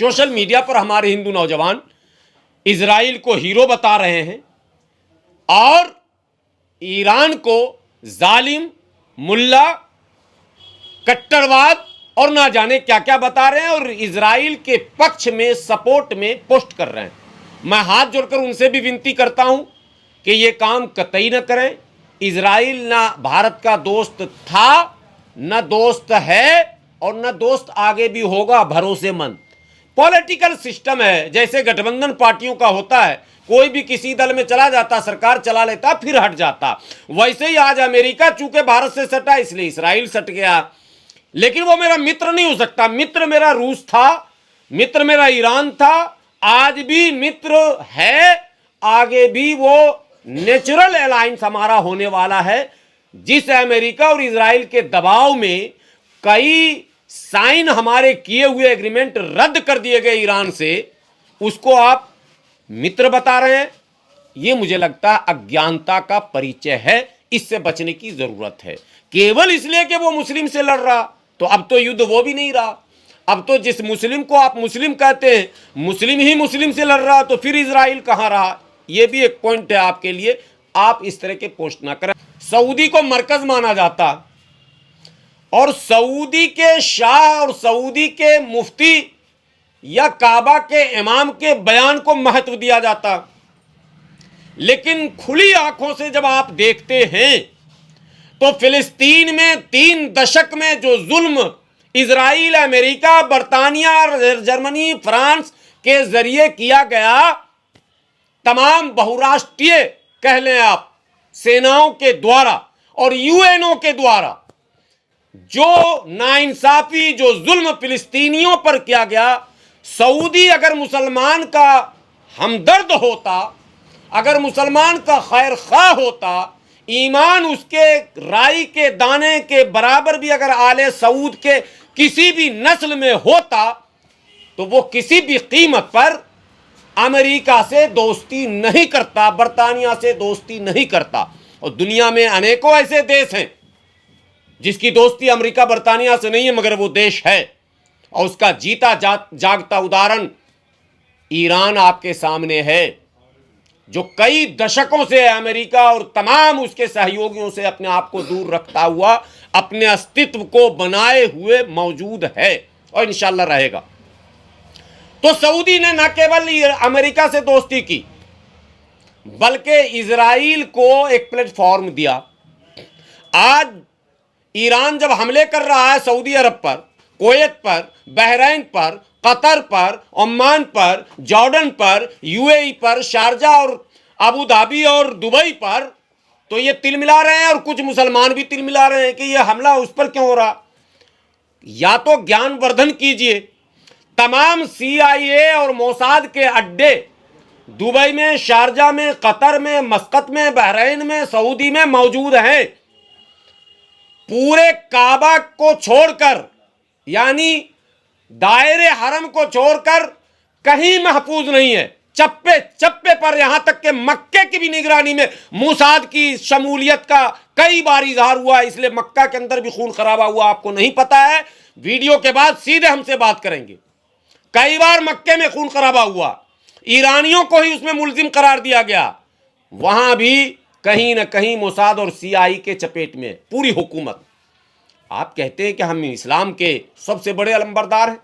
Social media पर हमारे हिंदू नौजवान इजराइल को हीरो बता रहे हैं और ईरान को जालिम, मुल्ला, कट्टरवाद और ना जाने क्या क्या बता रहे हैं और इजराइल के पक्ष में, सपोर्ट में पोस्ट कर रहे हैं। मैं हाथ जोड़कर उनसे भी विनती करता हूं कि ये काम कतई न करें। इजराइल ना भारत का दोस्त था, न दोस्त है और न दोस्त आगे भी होगा, भरोसेमंद। पॉलिटिकल सिस्टम है, जैसे गठबंधन पार्टियों का होता है, कोई भी किसी दल में चला जाता, सरकार चला लेता, फिर हट जाता। वैसे ही आज अमेरिका चूंकि भारत से सटा इसलिए इजराइल सट गया, लेकिन वो मेरा मित्र नहीं हो सकता। मित्र मेरा रूस था, मित्र मेरा ईरान था, आज भी मित्र है, आगे भी वो नेचुरल अलायंस हमारा होने वाला है। जिस अमेरिका और इजराइल के दबाव में कई साइन हमारे किए हुए एग्रीमेंट रद्द कर दिए गए ईरान से, उसको आप मित्र बता रहे हैं, यह मुझे लगता है अज्ञानता का परिचय है। इससे बचने की जरूरत है। केवल इसलिए कि वो मुस्लिम से लड़ रहा, तो अब तो युद्ध वो भी नहीं रहा। अब तो जिस मुस्लिम को आप मुस्लिम कहते हैं, मुस्लिम ही मुस्लिम से लड़ रहा, तो फिर इजराइल कहां रहा? यह भी एक पॉइंट है आपके लिए। आप इस तरह के पोस्ट ना करें। सऊदी को मरकज माना जाता और सऊदी के शाह और सऊदी के मुफ्ती या काबा के इमाम के बयान को महत्व दिया जाता, लेकिन खुली आंखों से जब आप देखते हैं तो फिलिस्तीन में 3 दशक में जो जुल्म इजराइल, अमेरिका, बर्तानिया, जर्मनी, फ्रांस के जरिए किया गया, तमाम बहुराष्ट्रीय कह लें आप सेनाओं के द्वारा और यूएनओ के द्वारा जो नाइंसाफी, जो जुल्म फिलिस्तीनियों पर किया गया, सऊदी अगर मुसलमान का हमदर्द होता, अगर मुसलमान का खैर ख्वाह होता, ईमान उसके राई के दाने के बराबर भी अगर आले सऊद के किसी भी नस्ल में होता, तो वो किसी भी कीमत पर अमेरिका से दोस्ती नहीं करता, बर्तानिया से दोस्ती नहीं करता। और दुनिया में अनेकों ऐसे देश हैं जिसकी दोस्ती अमेरिका, बर्तानिया से नहीं है, मगर वो देश है। और उसका जीता जागता उदाहरण ईरान आपके सामने है, जो कई दशकों से अमेरिका और तमाम उसके सहयोगियों से अपने आप को दूर रखता हुआ अपने अस्तित्व को बनाए हुए मौजूद है और इंशाल्लाह रहेगा। तो सऊदी ने न केवल अमेरिका से दोस्ती की, बल्कि इजराइल को एक प्लेटफॉर्म दिया। आज ईरान जब हमले कर रहा है सऊदी अरब पर, कुवैत पर, बहरीन पर, कतर पर, ओमान पर, जॉर्डन पर, यूएई पर, शारजा और अबू धाबी और दुबई पर, तो ये तिल मिला रहे हैं और कुछ मुसलमान भी तिल मिला रहे हैं कि ये हमला उस पर क्यों हो रहा। या तो ज्ञानवर्धन कीजिए। तमाम CIA और मोसाद के अड्डे दुबई में, शारजा में, कतर में, मस्कत में, बहरीन में, सऊदी में मौजूद हैं। पूरे काबा को छोड़कर, यानी दायरे हरम को छोड़कर कहीं महफूज नहीं है। चप्पे चप्पे पर, यहां तक के मक्के की भी निगरानी में मोसाद की शमूलियत का कई बार इजहार हुआ। इसलिए मक्का के अंदर भी खून खराबा हुआ, आपको नहीं पता है। वीडियो के बाद सीधे हमसे बात करेंगे। कई बार मक्के में खून खराबा हुआ, ईरानियों को ही उसमें मुलजिम करार दिया गया। वहां भी कहीं ना कहीं मोसाद और CIA के चपेट में पूरी हुकूमत। आप कहते हैं कि हम इस्लाम के सबसे बड़े अलंबरदार हैं।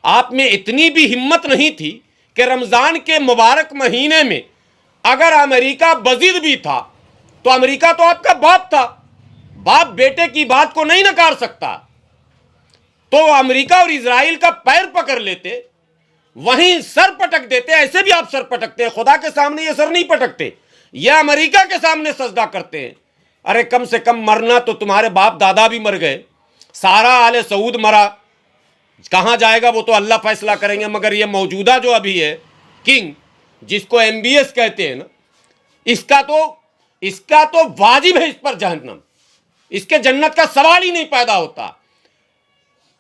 आप में इतनी भी हिम्मत नहीं थी कि रमजान के मुबारक महीने में अगर अमेरिका बजीद भी था, तो अमेरिका तो आपका बाप था, बाप बेटे की बात को नहीं नकार सकता, तो अमेरिका और इजराइल का पैर पकड़ लेते, वहीं सर पटक देते। ऐसे भी आप सर पटकते हैं, खुदा के सामने ये सर नहीं पटकते, ये अमेरिका के सामने सजदा करते हैं। अरे कम से कम मरना तो तुम्हारे बाप दादा भी मर गए, सारा आले सऊद मरा, कहां जाएगा वो तो अल्लाह फैसला करेंगे। मगर ये मौजूदा जो अभी है किंग, जिसको MBS कहते हैं ना, इसका तो वाजिब है इस पर जहन्नम। इसके जन्नत का सवाल ही नहीं पैदा होता।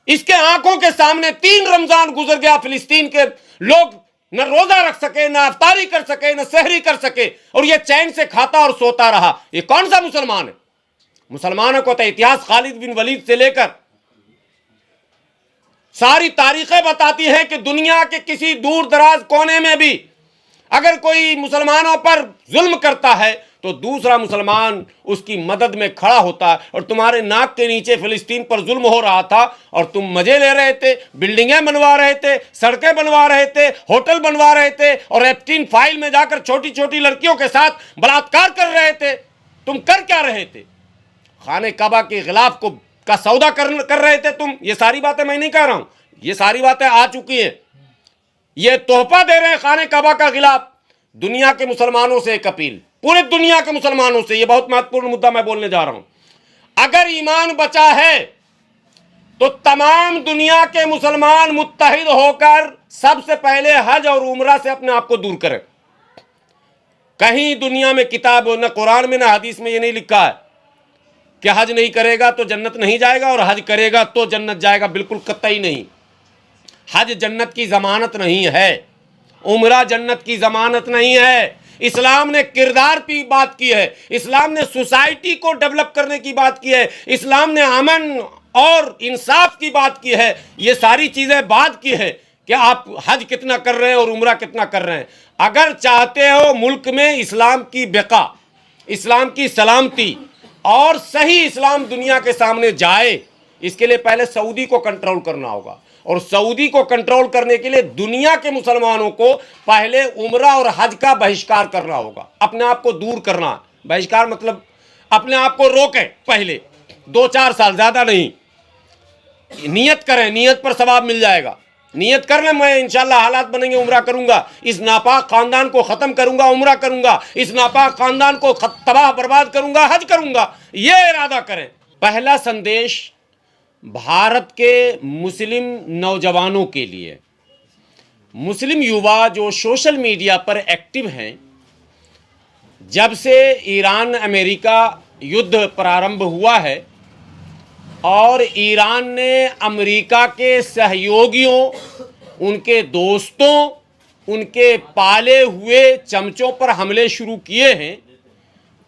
इसके आंखों के सामने 3 रमजान गुजर गया, फिलिस्तीन के लोग न रोजा रख सके, न अफ्तारी कर सके, न सहरी कर सके, और ये चैन से खाता और सोता रहा। ये कौन सा मुसलमान है? मुसलमानों को तो इतिहास खालिद बिन वलीद से लेकर सारी तारीखें बताती हैं कि दुनिया के किसी दूर दराज कोने में भी अगर कोई मुसलमानों पर जुल्म करता है तो दूसरा मुसलमान उसकी मदद में खड़ा होता है। और तुम्हारे नाक के नीचे फिलिस्तीन पर जुल्म हो रहा था और तुम मजे ले रहे थे, बिल्डिंगें बनवा रहे थे, सड़कें बनवा रहे थे, होटल बनवा रहे थे और एप्स्टीन फाइल में जाकर छोटी छोटी लड़कियों के साथ बलात्कार कर रहे थे। तुम कर क्या रहे थे? खाने काबा के खिलाफ का सौदा कर रहे थे तुम। ये सारी बातें मैं नहीं कह रहा हूं, ये सारी बातें आ चुकी हैं। ये तोहफा दे रहे हैं खाने काबा का खिलाफ। दुनिया के मुसलमानों से एक अपील, पूरे दुनिया के मुसलमानों से, ये बहुत महत्वपूर्ण मुद्दा मैं बोलने जा रहा हूं। अगर ईमान बचा है तो तमाम दुनिया के मुसलमान मुत्तहिद होकर सबसे पहले हज और उम्रा से अपने आप को दूर करें। कहीं दुनिया में किताब न कुरान में न हदीस में ये नहीं लिखा है कि हज नहीं करेगा तो जन्नत नहीं जाएगा और हज करेगा तो जन्नत जाएगा। बिल्कुल कतई नहीं। हज जन्नत की जमानत नहीं है, उम्रा जन्नत की जमानत नहीं है। इस्लाम ने किरदार की बात की है, इस्लाम ने सोसाइटी को डेवलप करने की बात की है, इस्लाम ने अमन और इंसाफ की बात की है। ये सारी चीजें बात की है कि आप हज कितना कर रहे हैं और उम्रा कितना कर रहे हैं। अगर चाहते हो मुल्क में इस्लाम की बेका, इस्लाम की सलामती और सही इस्लाम दुनिया के सामने जाए, इसके लिए पहले सऊदी को कंट्रोल करना होगा। और सऊदी को कंट्रोल करने के लिए दुनिया के मुसलमानों को पहले उम्रा और हज का बहिष्कार करना होगा, अपने आप को दूर करना। बहिष्कार मतलब अपने आप को रोकें पहले 2-4 साल, ज्यादा नहीं। नियत करें, नियत पर सवाब मिल जाएगा। नियत कर ले, मैं इंशाल्लाह हालात बनेंगे उम्रा करूंगा, इस नापाक खानदान को खत्म करूंगा, उम्रा करूंगा, इस नापाक खानदान को तबाह बर्बाद करूंगा, हज करूंगा, ये इरादा करें। पहला संदेश भारत के मुस्लिम नौजवानों के लिए, मुस्लिम युवा जो सोशल मीडिया पर एक्टिव हैं, जब से ईरान अमेरिका युद्ध प्रारंभ हुआ है और ईरान ने अमेरिका के सहयोगियों, उनके दोस्तों, उनके पाले हुए चमचों पर हमले शुरू किए हैं,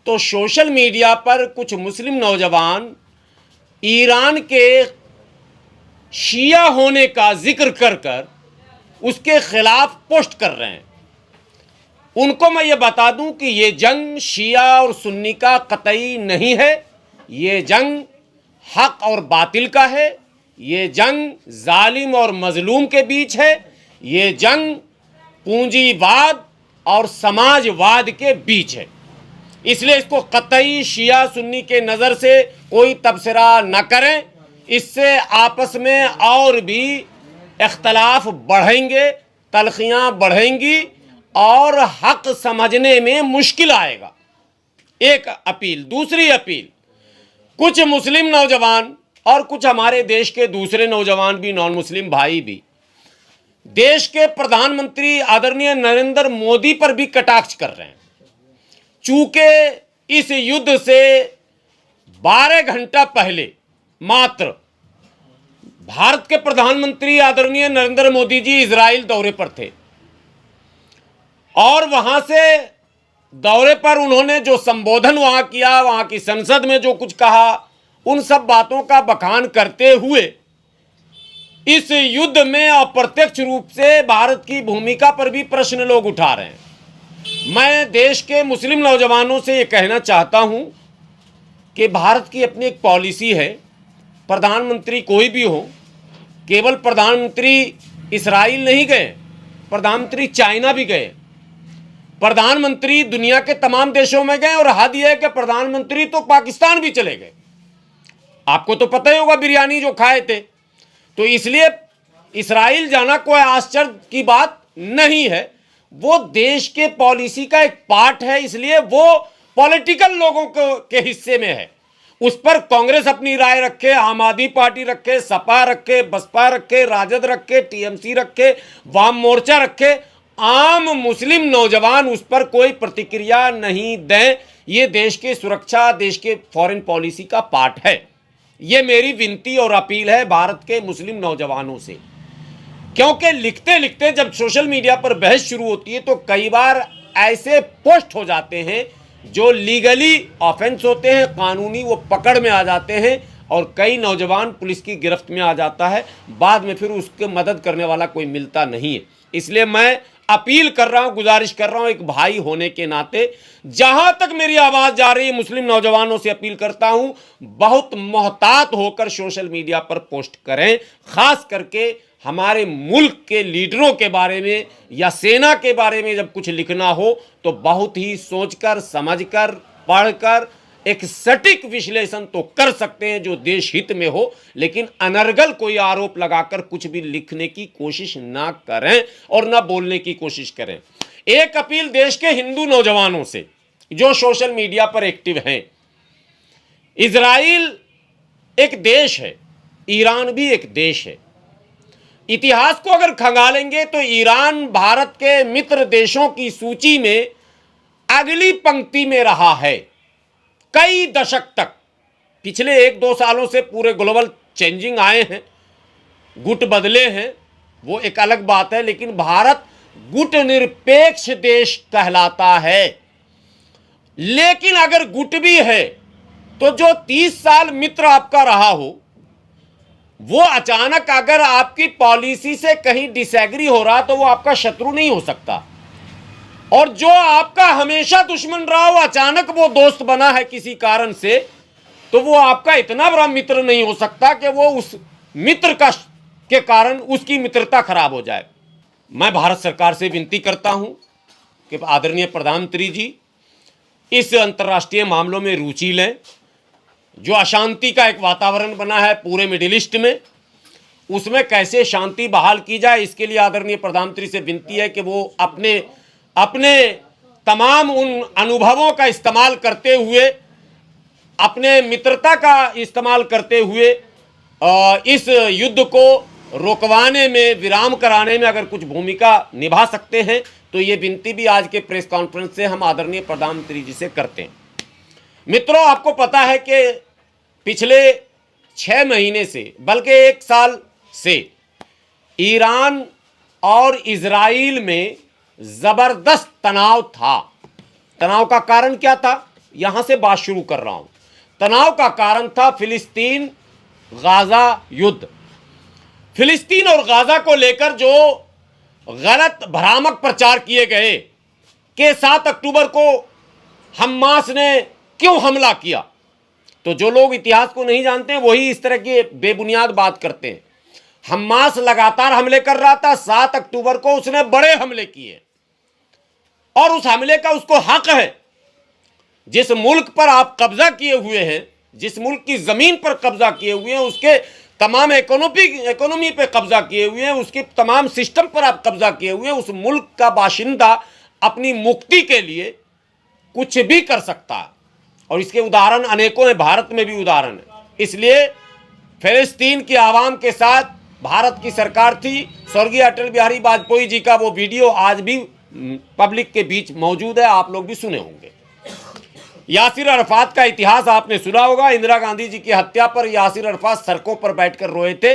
तो सोशल मीडिया पर कुछ मुस्लिम नौजवान ईरान के शिया होने का जिक्र कर कर उसके खिलाफ पोस्ट कर रहे हैं। उनको मैं ये बता दूं कि ये जंग शिया और सुन्नी का कतई नहीं है, ये जंग हक और बातिल का है, ये जंग जालिम और मजलूम के बीच है, ये जंग पूंजीवाद और समाजवाद के बीच है। इसलिए इसको कतई शिया सुन्नी के नज़र से कोई तबसरा न करें, इससे आपस में और भी इख्तलाफ बढ़ेंगे, तलखियाँ बढ़ेंगी और हक समझने में मुश्किल आएगा। एक अपील। दूसरी अपील, कुछ मुस्लिम नौजवान और कुछ हमारे देश के दूसरे नौजवान भी, नॉन मुस्लिम भाई भी, देश के प्रधानमंत्री आदरणीय नरेंद्र मोदी पर भी कटाक्ष कर रहे हैं। चूंकि इस युद्ध से 12 घंटा पहले मात्र भारत के प्रधानमंत्री आदरणीय नरेंद्र मोदी जी इजराइल दौरे पर थे और वहां से दौरे पर उन्होंने जो संबोधन वहां किया, वहां की संसद में जो कुछ कहा, उन सब बातों का बखान करते हुए इस युद्ध में अप्रत्यक्ष रूप से भारत की भूमिका पर भी प्रश्न लोग उठा रहे हैं। मैं देश के मुस्लिम नौजवानों से ये कहना चाहता हूं कि भारत की अपनी एक पॉलिसी है, प्रधानमंत्री कोई भी हो, केवल प्रधानमंत्री इजराइल नहीं गए, प्रधानमंत्री चाइना भी गए, प्रधानमंत्री दुनिया के तमाम देशों में गए और हद यह है कि प्रधानमंत्री तो पाकिस्तान भी चले गए। आपको तो पता ही होगा बिरयानी जो खाए थे। तो इसलिए इजराइल जाना कोई आश्चर्य की बात नहीं है, वो देश के पॉलिसी का एक पार्ट है, इसलिए वो पॉलिटिकल लोगों के हिस्से में है। उस पर कांग्रेस अपनी राय रखे, आम आदमी पार्टी रखे, सपा रखे, बसपा रखे, राजद रखे, टीएमसी रखे, वाम मोर्चा रखे, आम मुस्लिम नौजवान उस पर कोई प्रतिक्रिया नहीं दें। ये देश की सुरक्षा, देश के फॉरेन पॉलिसी का पार्ट है। ये मेरी विनती और अपील है भारत के मुस्लिम नौजवानों से, क्योंकि लिखते लिखते जब सोशल मीडिया पर बहस शुरू होती है तो कई बार ऐसे पोस्ट हो जाते हैं जो लीगली ऑफेंस होते हैं, कानूनी वो पकड़ में आ जाते हैं और कई नौजवान पुलिस की गिरफ्त में आ जाता है, बाद में फिर उसके मदद करने वाला कोई मिलता नहीं है। इसलिए मैं अपील कर रहा हूं, गुजारिश कर रहा हूं, एक भाई होने के नाते जहां तक मेरी आवाज जा रही है, मुस्लिम नौजवानों से अपील करता हूं, बहुत मोहतात होकर सोशल मीडिया पर पोस्ट करें। खास करके हमारे मुल्क के लीडरों के बारे में या सेना के बारे में जब कुछ लिखना हो तो बहुत ही सोचकर, समझकर, पढ़कर एक सटीक विश्लेषण तो कर सकते हैं जो देश हित में हो, लेकिन अनर्गल कोई आरोप लगाकर कुछ भी लिखने की कोशिश ना करें और ना बोलने की कोशिश करें। एक अपील देश के हिंदू नौजवानों से जो सोशल मीडिया पर एक्टिव हैं, इजराइल एक देश है, ईरान भी एक देश है। इतिहास को अगर खंगालेंगे तो ईरान भारत के मित्र देशों की सूची में अगली पंक्ति में रहा है कई दशक तक। पिछले 1-2 सालों से पूरे ग्लोबल चेंजिंग आए हैं, गुट बदले हैं, वो एक अलग बात है, लेकिन भारत गुट निरपेक्ष देश कहलाता है। लेकिन अगर गुट भी है तो जो 30 साल मित्र आपका रहा हो, वो अचानक अगर आपकी पॉलिसी से कहीं डिसएग्री हो रहा तो वो आपका शत्रु नहीं हो सकता। और जो आपका हमेशा दुश्मन रहा हो, अचानक वो दोस्त बना है किसी कारण से, तो वो आपका इतना बड़ा मित्र नहीं हो सकता कि वो उस मित्र के कारण उसकी मित्रता खराब हो जाए। मैं भारत सरकार से विनती करता हूं कि आदरणीय प्रधानमंत्री जी इस अंतर्राष्ट्रीय मामलों में रुचि लें। जो अशांति का एक वातावरण बना है पूरे मिडिल ईस्ट में, उसमें कैसे शांति बहाल की जाए, इसके लिए आदरणीय प्रधानमंत्री से विनती है कि वो अपने तमाम उन अनुभवों का इस्तेमाल करते हुए, अपने मित्रता का इस्तेमाल करते हुए इस युद्ध को रोकवाने में, विराम कराने में अगर कुछ भूमिका निभा सकते हैं तो ये विनती भी आज के प्रेस कॉन्फ्रेंस से हम आदरणीय प्रधानमंत्री जी से करते हैं। मित्रों, आपको पता है कि पिछले 6 महीने से, बल्कि 1 साल से ईरान और इजराइल में जबरदस्त तनाव था। तनाव का कारण क्या था, यहां से बात शुरू कर रहा हूं। तनाव का कारण था फिलिस्तीन गाजा युद्ध। फिलिस्तीन और गाजा को लेकर जो गलत भ्रामक प्रचार किए गए कि 7 अक्टूबर को हमास ने क्यों हमला किया, तो जो लोग इतिहास को नहीं जानते वही इस तरह की बेबुनियाद बात करते हैं। हमास लगातार हमले कर रहा था, 7 अक्टूबर को उसने बड़े हमले किए और उस हमले का उसको हक है। जिस मुल्क पर आप कब्जा किए हुए हैं, जिस मुल्क की जमीन पर कब्जा किए हुए हैं, उसके तमाम इकोनॉमी पे कब्जा किए हुए हैं, उसके तमाम सिस्टम पर आप कब्जा किए हुए हैं, उस मुल्क का बाशिंदा अपनी मुक्ति के लिए कुछ भी कर सकता है। और इसके उदाहरण अनेकों हैं, भारत में भी उदाहरण है। इसलिए फिलिस्तीन की आवाम के साथ भारत की सरकार थी। स्वर्गीय अटल बिहारी वाजपेयी जी का वो वीडियो आज भी पब्लिक के बीच मौजूद है, आप लोग भी सुने होंगे। यासिर अरफात का इतिहास आपने सुना होगा। इंदिरा गांधी जी की हत्या पर यासिर अरफात सड़कों पर बैठकर रोए थे।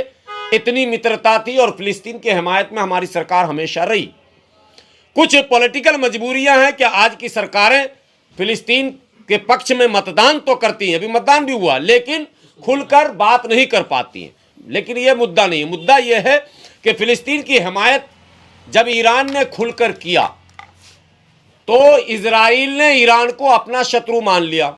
इतनी मित्रता थी और फिलिस्तीन की हिमायत में हमारी सरकार हमेशा रही। कुछ पॉलिटिकल मजबूरियां हैं कि आज की सरकारें फिलिस्तीन के पक्ष में मतदान तो करती हैं, अभी मतदान भी हुआ, लेकिन खुलकर बात नहीं कर पाती हैं। लेकिन यह मुद्दा नहीं है। मुद्दा यह है कि फिलिस्तीन की हिमायत जब ईरान ने खुलकर किया तो इजराइल ने ईरान को अपना शत्रु मान लिया।